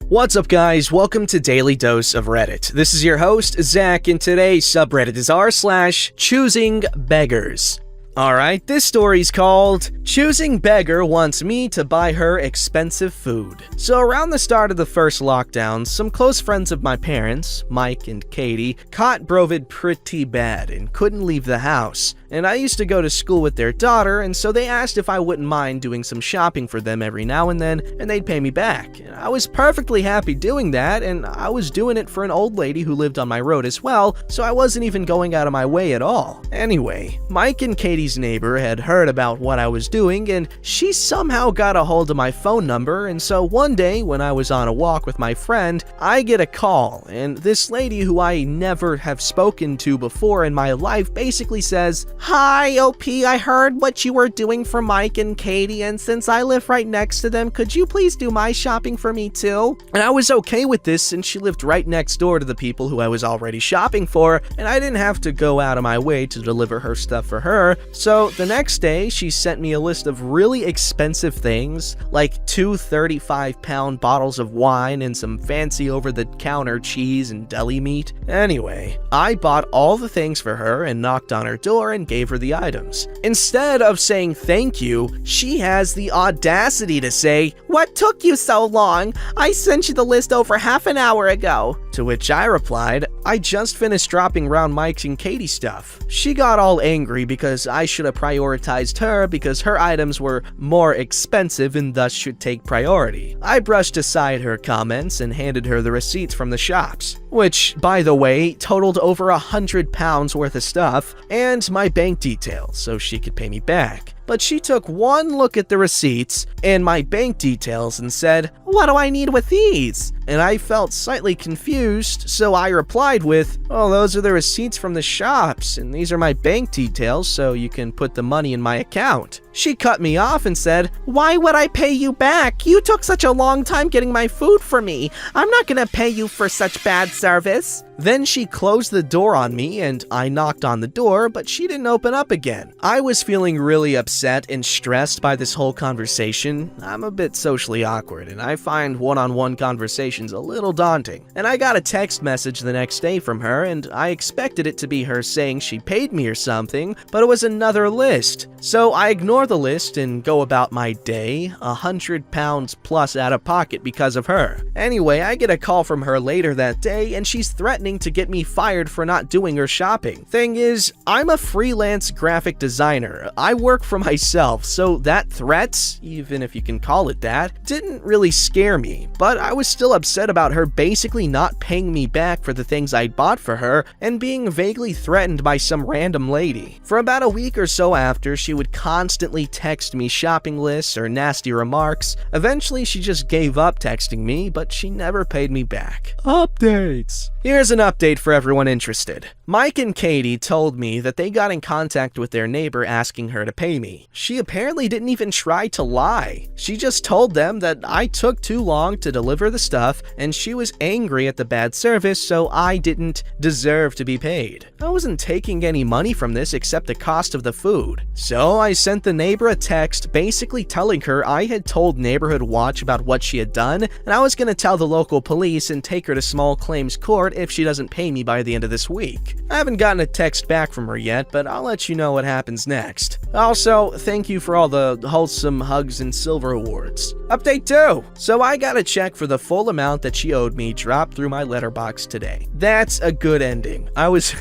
What's up, guys? Welcome to Daily Dose of Reddit. This is your host, Zach, and today's subreddit is r/ChoosingBeggars. Alright, this story's called Choosing Beggar Wants Me to Buy Her Expensive Food. So around the start of the first lockdown, some close friends of my parents, Mike and Katie, caught Brovid pretty bad and couldn't leave the house. And I used to go to school with their daughter, and so they asked if I wouldn't mind doing some shopping for them every now and then, and they'd pay me back. And I was perfectly happy doing that, and I was doing it for an old lady who lived on my road as well, so I wasn't even going out of my way at all. Anyway, Mike and Katie's neighbor had heard about what I was doing, and she somehow got a hold of my phone number, and so one day when I was on a walk with my friend, I get a call, and this lady who I never have spoken to before in my life basically says, "Hi, OP, I heard what you were doing for Mike and Katie, and since I live right next to them, could you please do my shopping for me too?" And I was okay with this since she lived right next door to the people who I was already shopping for, and I didn't have to go out of my way to deliver her stuff for her. So the next day, she sent me a list of really expensive things, like two 35-pound bottles of wine and some fancy over-the-counter cheese and deli meat. Anyway, I bought all the things for her and knocked on her door and gave her the items. Instead of saying thank you, she has the audacity to say, "What took you so long? I sent you the list over half an hour ago." To which I replied, "I just finished dropping around Mike's and Katie's stuff." She got all angry because I should have prioritized her because her items were more expensive and thus should take priority. I brushed aside her comments and handed her the receipts from the shops, which, by the way, totaled over £100 worth of stuff, and my bank details so she could pay me back. But she took one look at the receipts and my bank details and said, "What do I need with these?" And I felt slightly confused, so I replied with, "Oh, those are the receipts from the shops, and these are my bank details, so you can put the money in my account." She cut me off and said, "Why would I pay you back? You took such a long time getting my food for me. I'm not gonna pay you for such bad service." Then she closed the door on me and I knocked on the door, but she didn't open up again. I was feeling really upset and stressed by this whole conversation. I'm a bit socially awkward and I find one-on-one conversations a little daunting. And I got a text message the next day from her and I expected it to be her saying she paid me or something, but it was another list. So I ignore the list and go about my day, £100 plus out of pocket because of her. Anyway, I get a call from her later that day and she's threatening to get me fired for not doing her shopping. Thing is, I'm a freelance graphic designer. I work for myself, so that threat, even if you can call it that, didn't really scare me. But I was still upset about her basically not paying me back for the things I'd bought for her and being vaguely threatened by some random lady. For about a week or so after, she would constantly text me shopping lists or nasty remarks. Eventually, she just gave up texting me, but she never paid me back. Updates. Here's an update for everyone interested. Mike and Katie told me that they got in contact with their neighbor asking her to pay me. She apparently didn't even try to lie. She just told them that I took too long to deliver the stuff and she was angry at the bad service, so I didn't deserve to be paid. I wasn't taking any money from this except the cost of the food. So I sent the neighbor a text basically telling her I had told Neighborhood Watch about what she had done and I was going to tell the local police and take her to small claims court if she doesn't pay me by the end of this week. I haven't gotten a text back from her yet, but I'll let you know what happens next. Also, thank you for all the wholesome hugs and silver awards. Update 2. So I got a check for the full amount that she owed me dropped through my letterbox today. That's a good ending. I was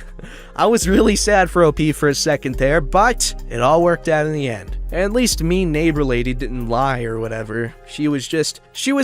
really sad for OP for a second there, but it all worked out in the end. At least mean neighbor lady didn't lie or whatever. She was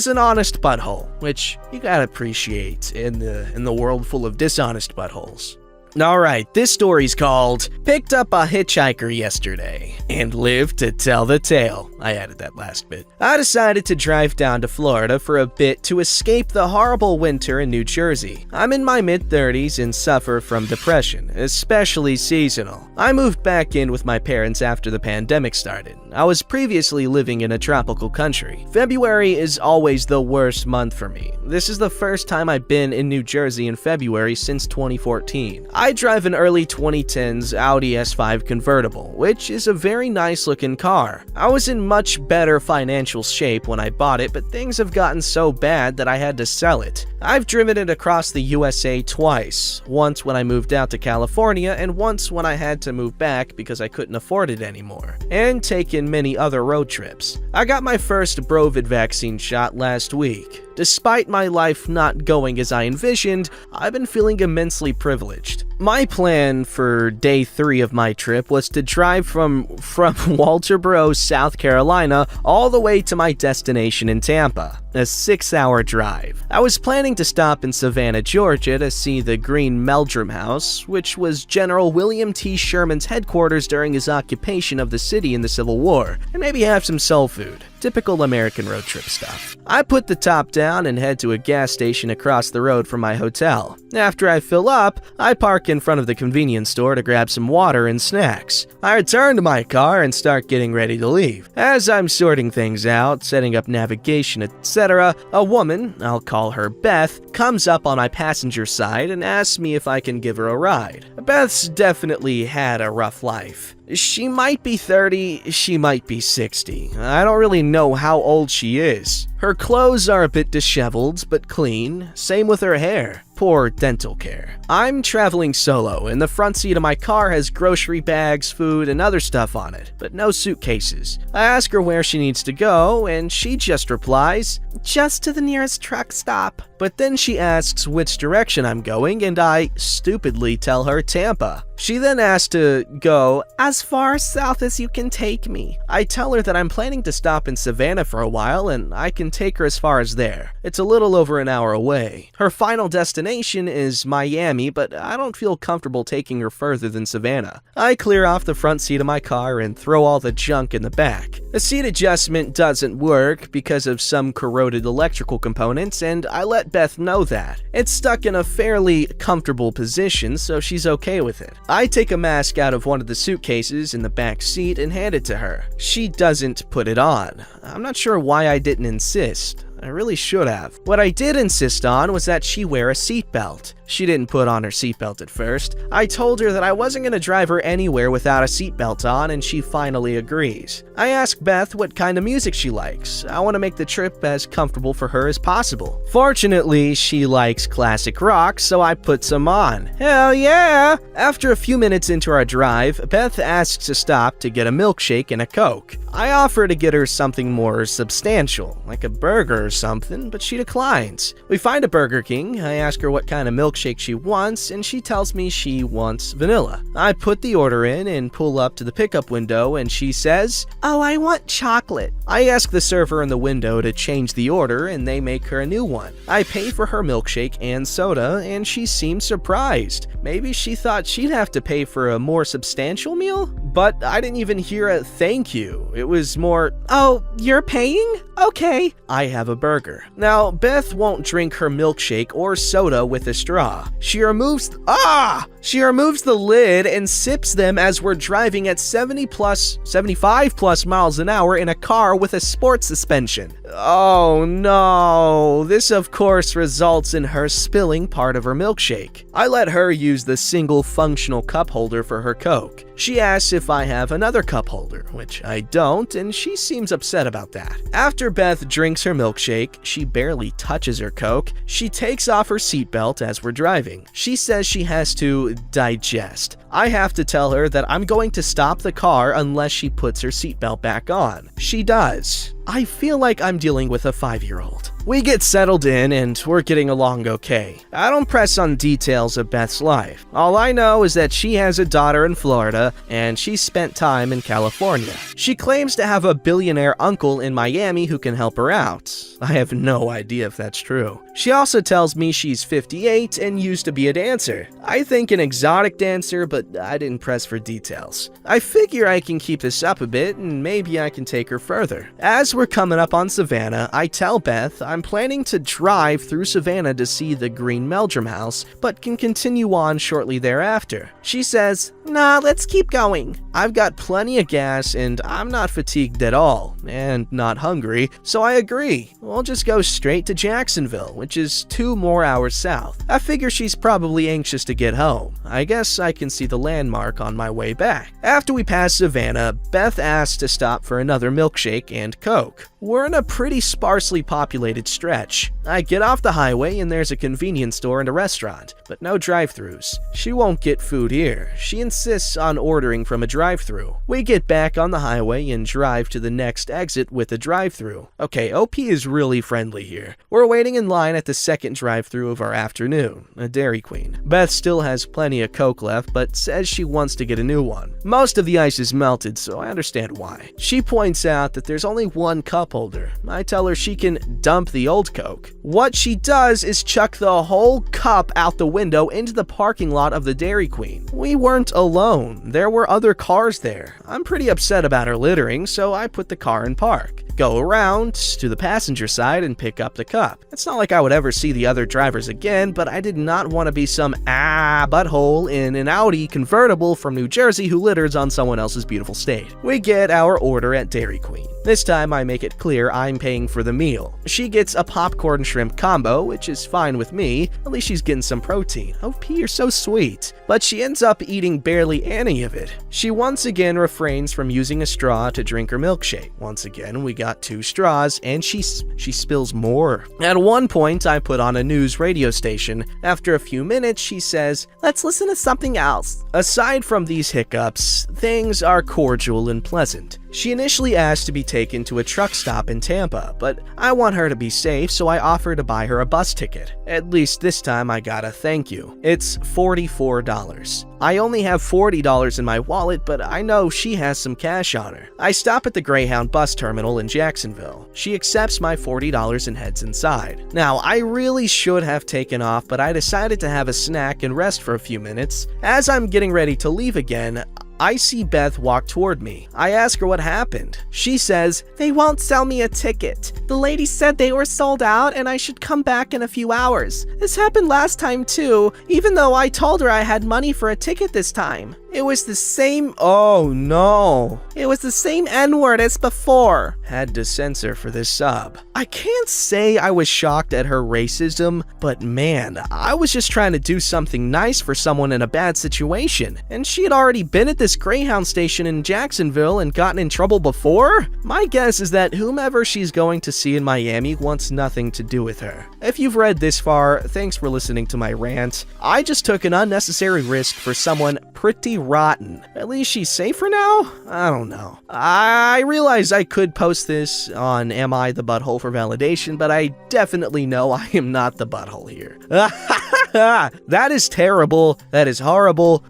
an honest butthole, which you gotta appreciate in the world full of dishonest buttholes. Alright, this story's called Picked Up a Hitchhiker Yesterday and Lived to Tell the Tale. I added that last bit. I decided to drive down to Florida for a bit to escape the horrible winter in New Jersey. I'm in my mid-30s and suffer from depression, especially seasonal. I moved back in with my parents after the pandemic started. I was previously living in a tropical country. February is always the worst month for me. This is the first time I've been in New Jersey in February since 2014. I drive an early 2010s Audi S5 convertible, which is a very nice looking car. I was in much better financial shape when I bought it, but things have gotten so bad that I had to sell it. I've driven it across the USA twice, once when I moved out to California and once when I had to move back because I couldn't afford it anymore, and taken many other road trips. I got my first Brovid vaccine shot last week. Despite my life not going as I envisioned, I've been feeling immensely privileged. My plan for day 3 of my trip was to drive from Walterboro, South Carolina, all the way to my destination in Tampa, a 6-hour drive. I was planning to stop in Savannah, Georgia to see the Green Meldrum House, which was General William T. Sherman's headquarters during his occupation of the city in the Civil War, and maybe have some soul food. Typical American road trip stuff. I put the top down and head to a gas station across the road from my hotel. After I fill up, I park in front of the convenience store to grab some water and snacks. I return to my car and start getting ready to leave. As I'm sorting things out, setting up navigation, etc., a woman, I'll call her Beth, comes up on my passenger side and asks me if I can give her a ride. Beth's definitely had a rough life. She might be 30, she might be 60. I don't really know how old she is. Her clothes are a bit disheveled, but clean. Same with her hair. Poor dental care. I'm traveling solo, and the front seat of my car has grocery bags, food, and other stuff on it, but no suitcases. I ask her where she needs to go, and she just replies, "Just to the nearest truck stop." But then she asks which direction I'm going, and I stupidly tell her Tampa. She then asks to go as far south as you can take me. I tell her that I'm planning to stop in Savannah for a while, and I can take her as far as there. It's a little over an hour away. Her final destination is Miami, but I don't feel comfortable taking her further than Savannah. I clear off the front seat of my car and throw all the junk in the back. The seat adjustment doesn't work because of some corroded electrical components, and I let Beth know that. It's stuck in a fairly comfortable position, so she's okay with it. I take a mask out of one of the suitcases in the back seat and hand it to her. She doesn't put it on. I'm not sure why I didn't insist. I really should have. What I did insist on was that she wear a seatbelt. She didn't put on her seatbelt at first. I told her that I wasn't going to drive her anywhere without a seatbelt on, and she finally agrees. I ask Beth what kind of music she likes. I want to make the trip as comfortable for her as possible. Fortunately, she likes classic rock, so I put some on. Hell yeah! After a few minutes into our drive, Beth asks to stop to get a milkshake and a Coke. I offer to get her something more substantial, like a burger or something, but she declines. We find a Burger King. I ask her what kind of milkshake she wants, and she tells me she wants vanilla. I put the order in and pull up to the pickup window, and she says, "Oh, I want chocolate." I ask the server in the window to change the order, and they make her a new one. I pay for her milkshake and soda, and she seems surprised. Maybe she thought she'd have to pay for a more substantial meal? But I didn't even hear a thank you. It was more, "Oh, you're paying? Okay." I have a burger. Now, Beth won't drink her milkshake or soda with a straw. She removes the lid and sips them as we're driving at 75 plus miles an hour in a car with a sports suspension. Oh no. This of course results in her spilling part of her milkshake. I let her use the single functional cup holder for her Coke. She asks if I have another cup holder, which I don't, and she seems upset about that. After Beth drinks her milkshake, she barely touches her Coke. She takes off her seatbelt as we're driving. She says she has to digest. I have to tell her that I'm going to stop the car unless she puts her seatbelt back on. She does. I feel like I'm dealing with a 5-year-old. We get settled in and we're getting along okay. I don't press on details of Beth's life. All I know is that she has a daughter in Florida and she spent time in California. She claims to have a billionaire uncle in Miami who can help her out. I have no idea if that's true. She also tells me she's 58 and used to be a dancer. I think an exotic dancer, but I didn't press for details. I figure I can keep this up a bit and maybe I can take her further. As As we're coming up on Savannah, I tell Beth I'm planning to drive through Savannah to see the Green Meldrum house, but can continue on shortly thereafter. She says, "Nah, let's keep going. I've got plenty of gas and I'm not fatigued at all, and not hungry, so I agree. We'll just go straight to Jacksonville, which is 2 more hours south. I figure she's probably anxious to get home. I guess I can see the landmark on my way back." After we pass Savannah, Beth asks to stop for another milkshake and Coke. We're in a pretty sparsely populated stretch. I get off the highway and there's a convenience store and a restaurant, but no drive-thrus. She won't get food here. She insists on ordering from a drive-thru. We get back on the highway and drive to the next exit with a drive-thru. Okay, OP is really friendly here. We're waiting in line at the second drive-thru of our afternoon, a Dairy Queen. Beth still has plenty of Coke left, but says she wants to get a new one. Most of the ice is melted, so I understand why. She points out that there's only one cup holder. I tell her she can dump the old Coke. What she does is chuck the whole cup out the window into the parking lot of the Dairy Queen. We weren't alone. There were other cars there. I'm pretty upset about her littering, so I put the car in park. Go around to the passenger side and pick up the cup. It's not like I would ever see the other drivers again, but I did not want to be some butthole in an Audi convertible from New Jersey who litters on someone else's beautiful state. We get our order at Dairy Queen. This time I make it clear I'm paying for the meal. She gets a popcorn shrimp combo, which is fine with me. At least she's getting some protein. OP, you're so sweet. But she ends up eating barely any of it. She once again refrains from using a straw to drink her milkshake. Once again, we got 2 straws, and she spills more. At one point, I put on a news radio station. After a few minutes, she says, "Let's listen to something else." Aside from these hiccups, things are cordial and pleasant. She initially asked to be taken to a truck stop in Tampa, but I want her to be safe, so I offer to buy her a bus ticket. At least this time I got a thank you. It's $44. I only have $40 in my wallet, but I know she has some cash on her. I stop at the Greyhound bus terminal in Jacksonville. She accepts my $40 and heads inside. Now, I really should have taken off, but I decided to have a snack and rest for a few minutes. As I'm getting ready to leave again, I see Beth walk toward me. I ask her what happened. She says, "They won't sell me a ticket. The lady said they were sold out and I should come back in a few hours. This happened last time too, even though I told her I had money for a ticket this time. It was the same— oh no. It was the same N-word as before." Had to censor for this sub. I can't say I was shocked at her racism, but man, I was just trying to do something nice for someone in a bad situation, and she had already been at this Greyhound station in Jacksonville and gotten in trouble before? My guess is that whomever she's going to see in Miami wants nothing to do with her. If you've read this far, thanks for listening to my rant. I just took an unnecessary risk for someone pretty rotten. At least she's safer now? I don't know. I realize I could post this on Am I the Butthole for validation, but I definitely know I am not the butthole here. That is terrible. That is horrible.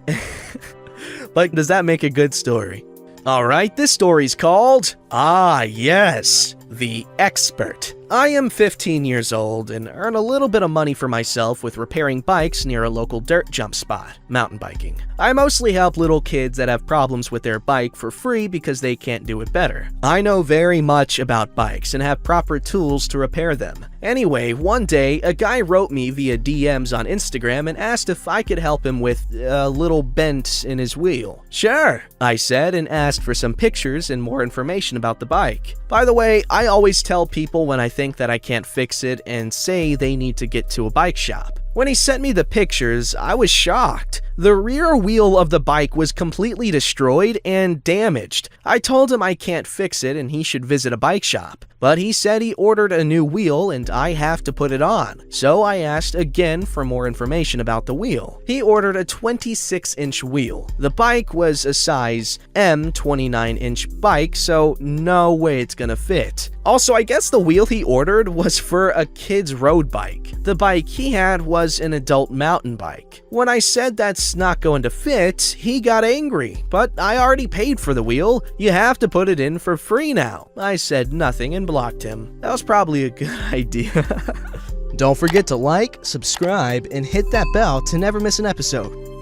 But does that make a good story? Alright, this story's called, yes, The Expert. I am 15 years old and earn a little bit of money for myself with repairing bikes near a local dirt jump spot, mountain biking. I mostly help little kids that have problems with their bike for free because they can't do it better. I know very much about bikes and have proper tools to repair them. Anyway, one day, a guy wrote me via DMs on Instagram and asked if I could help him with a little bent in his wheel. Sure, I said, and asked for some pictures and more information about the bike. By the way, I always tell people when I think that I can't fix it and say they need to get to a bike shop. When he sent me the pictures, I was shocked. The rear wheel of the bike was completely destroyed and damaged. I told him I can't fix it and he should visit a bike shop. But he said he ordered a new wheel and I have to put it on. So I asked again for more information about the wheel. He ordered a 26-inch wheel. The bike was a size M 29-inch bike, so no way it's gonna fit. Also, I guess the wheel he ordered was for a kid's road bike. The bike he had was an adult mountain bike. When I said that's not going to fit, he got angry. But I already paid for the wheel. You have to put it in for free now. I said nothing and blocked him. That was probably a good idea. Don't forget to like, subscribe, and hit that bell to never miss an episode.